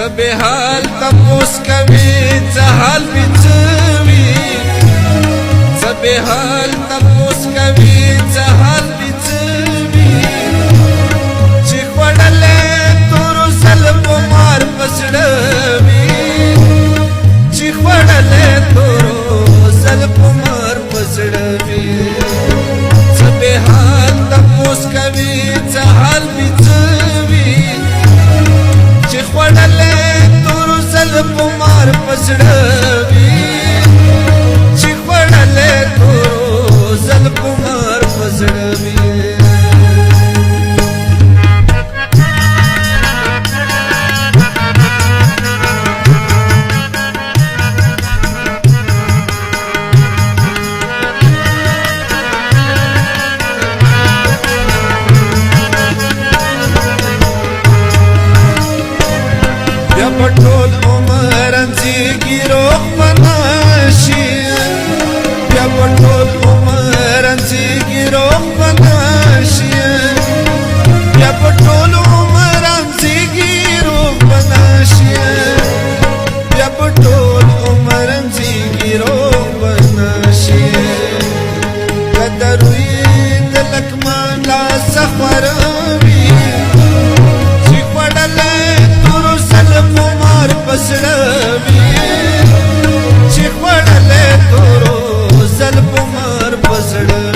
به حال تپوس کوي څه حال بچوي به حال تپوس کوي څه حال بچوي چې خوړلې تور سلبو مار پسړوي چې خوړلې تور سلبو مار پسړوي به حال تپوس کوي څه حال بچوي چې خوړلې تور سلبو مار پسړوي چې خوړلې تور سلبو مار پسړوي ټول عمر انځيږي روح بناشي بیا په ټول عمر انځيږي روح بناشي بیا په ټول عمر انځيږي روح بناشي بیا په ټول عمر انځيږي روح بناشي قدروي د لکمان لا سفروي چې پړلې پسړوي چې خوړلې تورو سلبو مار پسړوي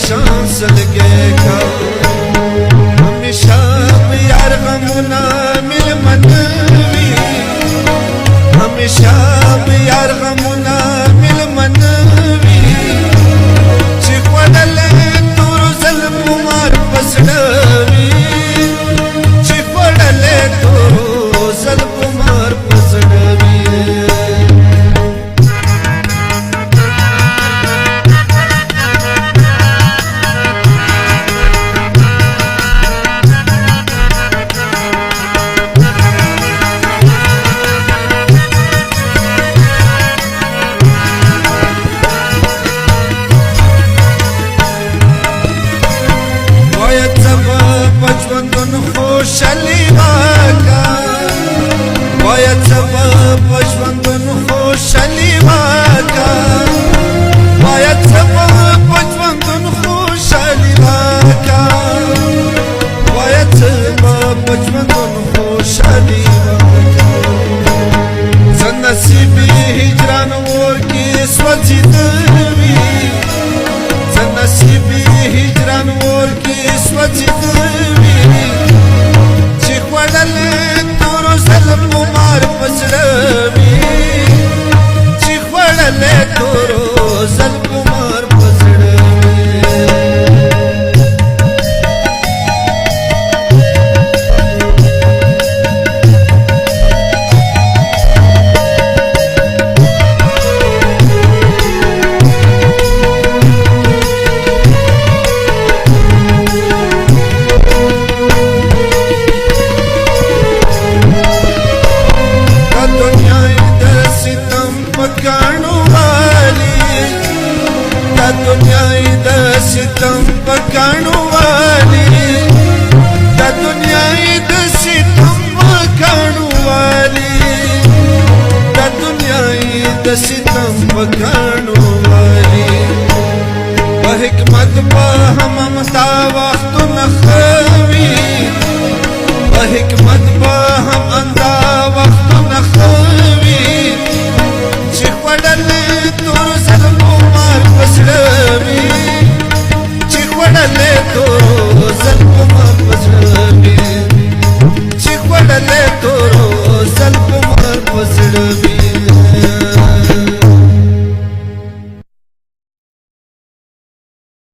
شانس لگے کا ہمیشہ یار غمنا مل منوی ہمیشہ یار غمنا مل منوی چې خوړلې تور ظلم مار پسړوي چې خوړلې تور ظلم مار پسړوي خوشحالی واکا باید سبب پشوندون خوشحالی واکا باید سبب پشوندون خوشحالی واکا باید سبب پشوندون خوشحالی واکا زن نصیبی هجران ور کی سوچی دوی زن نصیبی هجران ور کی سوچی دوی تور سلبو مار پسړوي چې خوړلې تور سلبو مار پسړوي ستم پکانو والی دا دنیای د ستم پکانو والی دا دنیای د ستم پکانو والی په حکمت په هم امتا وخت نخوي په حکمت په هم امتا وخت نخوي چې خوړلې تور سلبو مار پسړوي خوړلې تور سلبو مار پسړوي چې خوړلې تور سلبو مار सड़वे